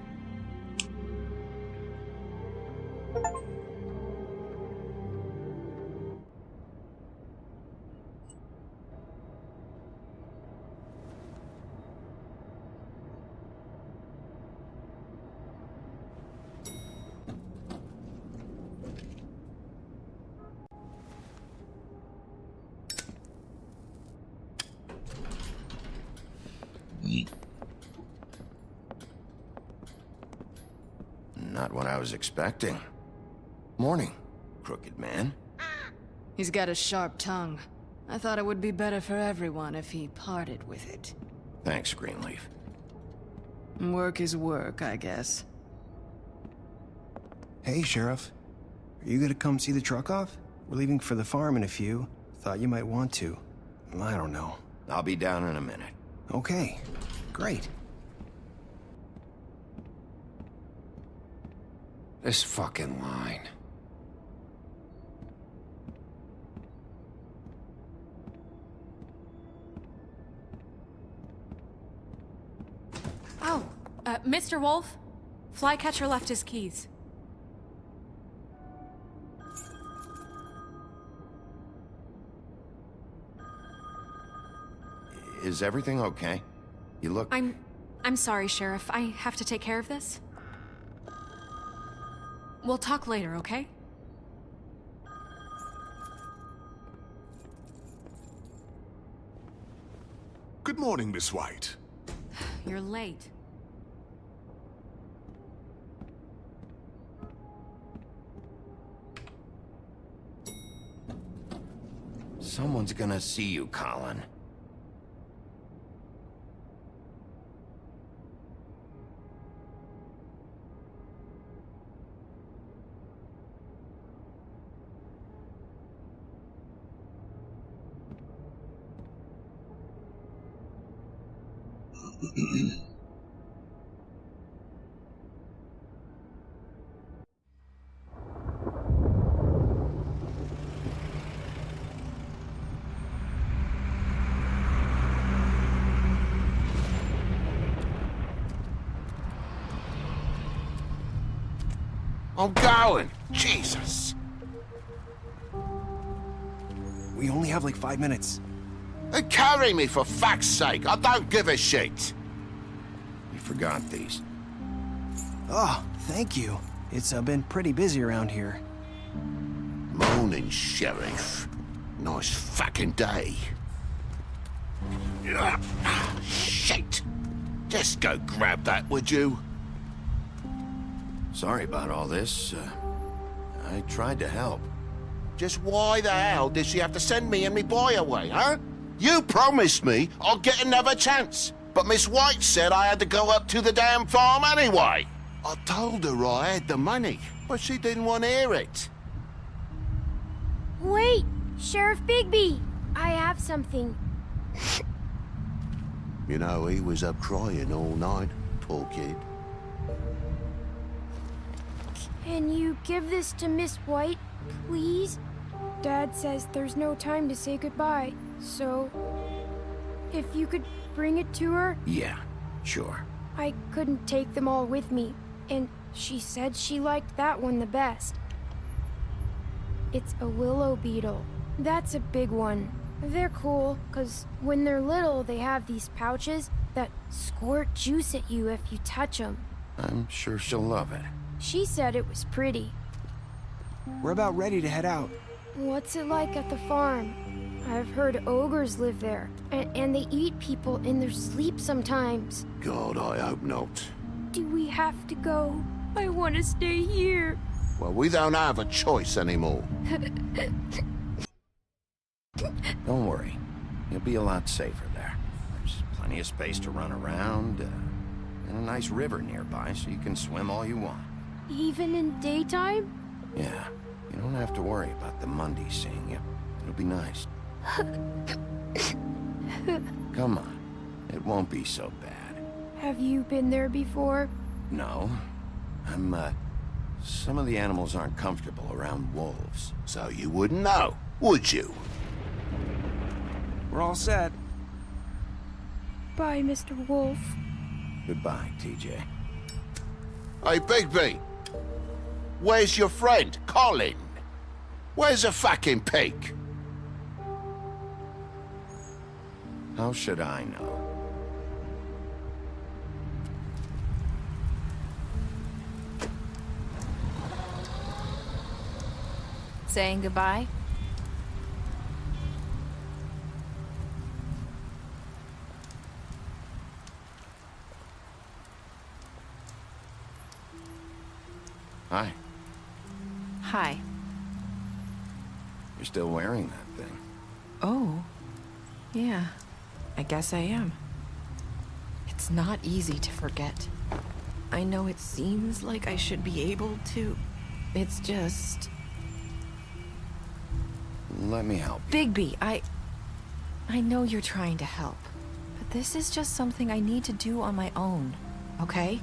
Not what I was expecting. Morning, crooked man. He's got a sharp tongue. I thought it would be better for everyone if he parted with it. Thanks, Greenleaf. Work is work, I guess. Hey, Sheriff. Are you gonna come see the truck off? We're leaving for the farm in a few. Thought you might want to. I don't know. I'll be down in a minute. Okay. Great. This fucking line. Oh, Mr. Wolf, Flycatcher left his keys. Is everything okay? You look... I'm sorry, Sheriff. I have to take care of this. We'll talk later, okay? Good morning, Miss White. You're late. Someone's gonna see you, Colin. I'm going. Jesus. We only have like 5 minutes. Carry me, for fuck's sake. I don't give a shit. You forgot these. Oh, thank you. It's been pretty busy around here. Morning, Sheriff. Nice fucking day. Shit. Just go grab that, would you? Sorry about all this. I tried to help. Just why the hell did she have to send me and me boy away, huh? You promised me I'll get another chance, but Miss White said I had to go up to the damn farm anyway. I told her I had the money, but she didn't want to hear it. Wait, Sheriff Bigby, I have something. You know, he was up crying all night, poor kid. Can you give this to Miss White, please? Dad says there's no time to say goodbye, so if you could bring it to her? Yeah, sure. I couldn't take them all with me, and she said she liked that one the best. It's a willow beetle. That's a big one. They're cool, 'cause when they're little, they have these pouches that squirt juice at you if you touch them. I'm sure she'll love it. She said it was pretty. We're about ready to head out. What's it like at the farm? I've heard ogres live there, and they eat people in their sleep sometimes. God, I hope not. Do we have to go? I want to stay here. Well, we don't have a choice anymore. Don't worry. You'll be a lot safer there. There's plenty of space to run around, and a nice river nearby, so you can swim all you want. Even in daytime? Yeah, you don't have to worry about the Mundies seeing you. It'll be nice. Come on. It won't be so bad. Have you been there before? No. Some of the animals aren't comfortable around wolves. So you wouldn't know, would you? We're all set. Bye, Mr. Wolf. Goodbye, TJ. Hey, Bigby. Where's your friend, Colin? Where's the fucking pig? How should I know? Saying goodbye? Hi. Hi. You're still wearing that thing. Oh. Yeah. I guess I am. It's not easy to forget. I know it seems like I should be able to. It's just... Let me help. Bigby, I know you're trying to help, but this is just something I need to do on my own, okay?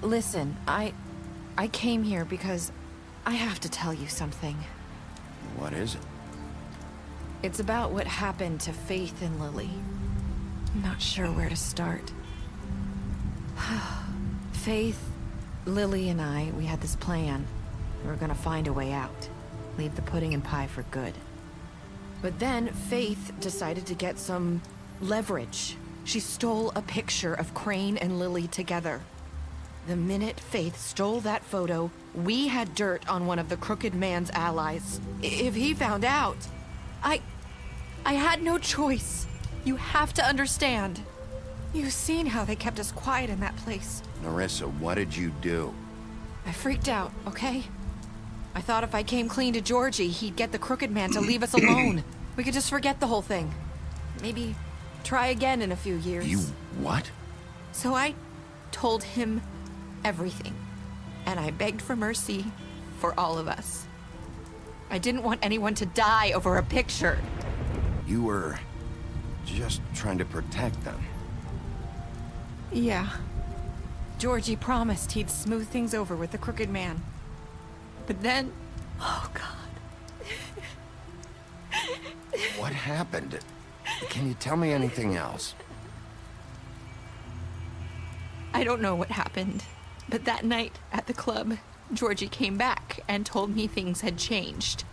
Listen, I came here because I have to tell you something. What is it? It's about what happened to Faith and Lily. I'm not sure where to start. Faith, Lily, and I, we had this plan. We were gonna find a way out. Leave the pudding and pie for good. But then Faith decided to get some leverage. She stole a picture of Crane and Lily together. The minute Faith stole that photo, we had dirt on one of the Crooked Man's allies. If he found out, I had no choice. You have to understand. You've seen how they kept us quiet in that place. Nerissa, what did you do? I freaked out, okay? I thought if I came clean to Georgie, he'd get the Crooked Man to leave us alone. We could just forget the whole thing. Maybe try again in a few years. You what? So I told him everything. And I begged for mercy for all of us. I didn't want anyone to die over a picture. You were just trying to protect them. Yeah. Georgie promised he'd smooth things over with the Crooked Man. But then... Oh, God. What happened? Can you tell me anything else? I don't know what happened. But that night at the club, Georgie came back and told me things had changed.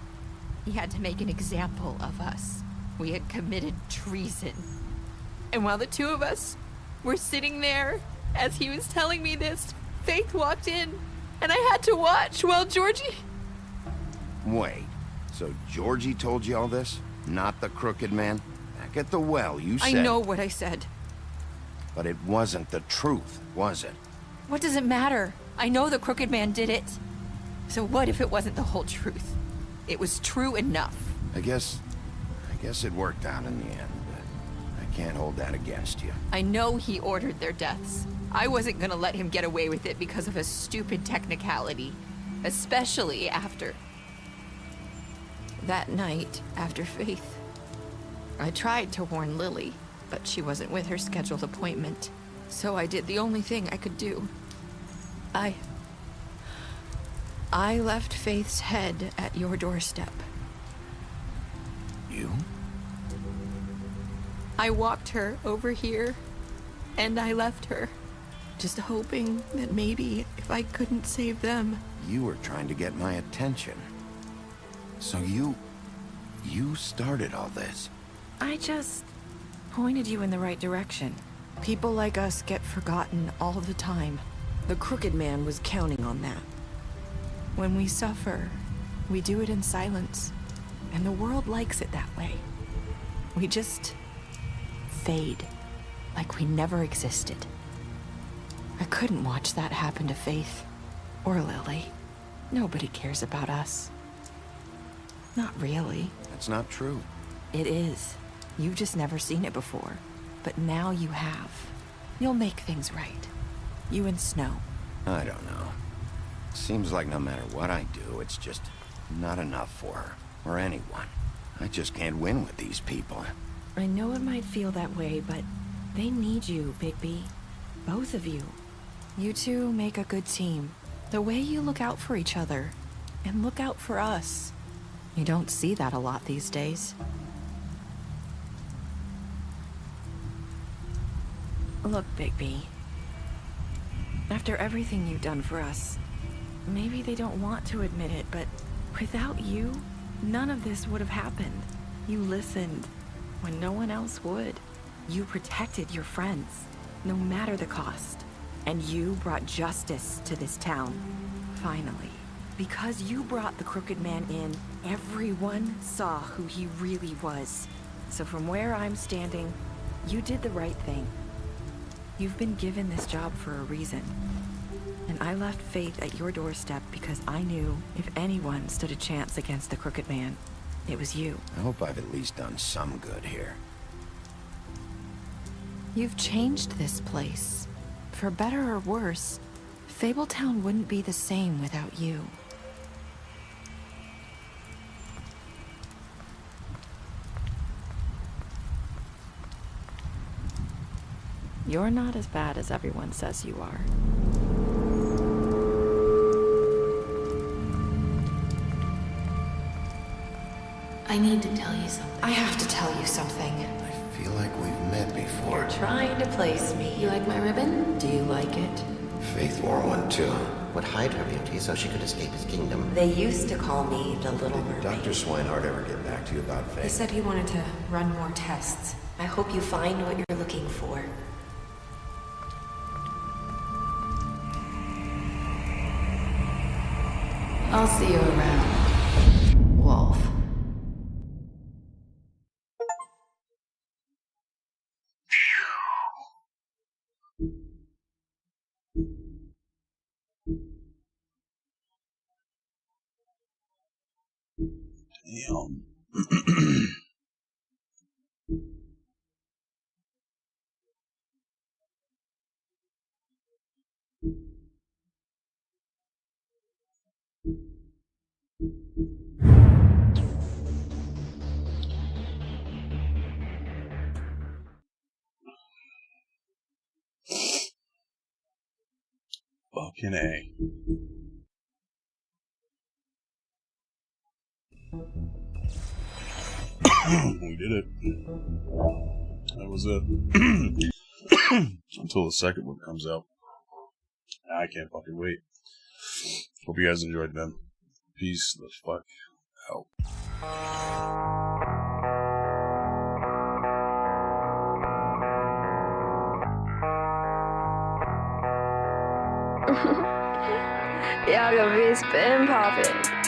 He had to make an example of us. We had committed treason. And while the two of us were sitting there, as he was telling me this, Faith walked in, and I had to watch while Georgie... Wait, so Georgie told you all this? Not the Crooked Man? Back at the well, you said... I know what I said. But it wasn't the truth, was it? What does it matter? I know the Crooked Man did it. So what if it wasn't the whole truth? It was true enough. I guess it worked out in the end, but I can't hold that against you. I know he ordered their deaths. I wasn't gonna let him get away with it because of a stupid technicality. Especially after... that night, after Faith. I tried to warn Lily, but she wasn't with her scheduled appointment. So I did the only thing I could do. I left Faith's head at your doorstep. You? I walked her over here, and I left her. Just hoping that maybe if I couldn't save them... You were trying to get my attention. So you started all this. I just pointed you in the right direction. People like us get forgotten all the time. The Crooked Man was counting on that. When we suffer, we do it in silence. And the world likes it that way. We just fade, like we never existed. I couldn't watch that happen to Faith, or Lily. Nobody cares about us. Not really. That's not true. It is. You've just never seen it before. But now you have. You'll make things right. You and Snow. I don't know. Seems like no matter what I do, it's just not enough for her, or anyone. I just can't win with these people. I know it might feel that way, but they need you, Bigby. Both of you. You two make a good team. The way you look out for each other, and look out for us. You don't see that a lot these days. Look, Bigby. After everything you've done for us, maybe they don't want to admit it, but without you, none of this would have happened. You listened when no one else would. You protected your friends, no matter the cost. And you brought justice to this town. Finally. Because you brought the Crooked Man in, everyone saw who he really was. So from where I'm standing, you did the right thing. You've been given this job for a reason. And I left Faith at your doorstep because I knew if anyone stood a chance against the Crooked Man, it was you. I hope I've at least done some good here. You've changed this place. For better or worse, Fabletown wouldn't be the same without you. You're not as bad as everyone says you are. I need to tell you something. I have to tell you something. I feel like we've met before. You're trying to place me. You like my ribbon? Do you like it? Faith wore one too. Would hide her beauty so she could escape his kingdom. They used to call me the Little Mermaid. Did Dr. Swinehart ever get back to you about Faith? He said he wanted to run more tests. I hope you find what you're looking for. I'll see you around, Wolf. Damn. Fucking A. We did it. That was it. Until the second one comes out. I can't fucking wait. Hope you guys enjoyed, man. Peace the fuck out. Jakob, it's been poppin'.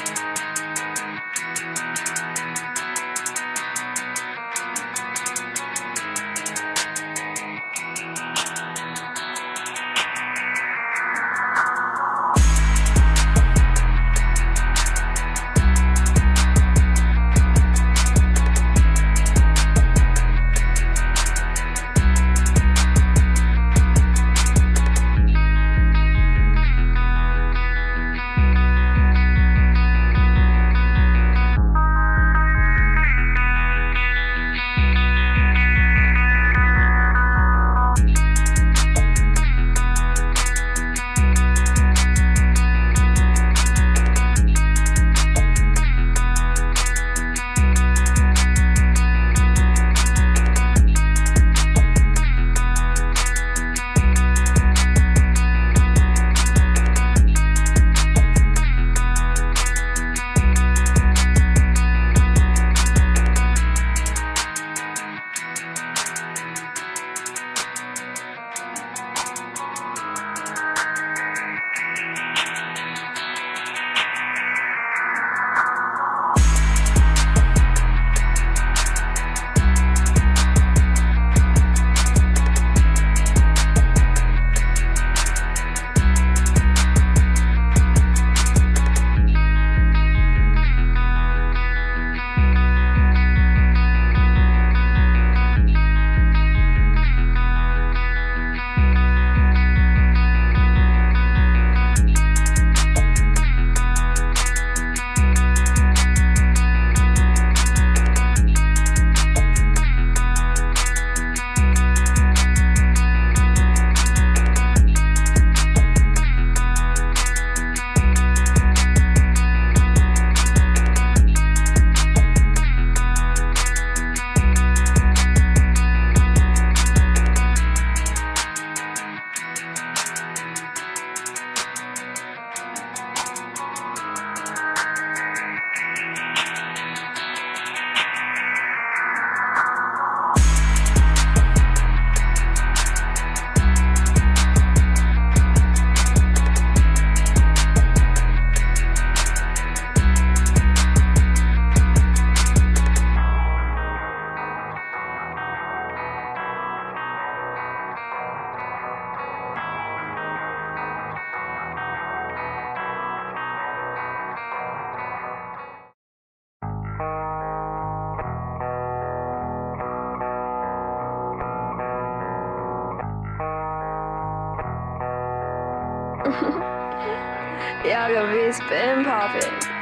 Jakob, it's been poppin'.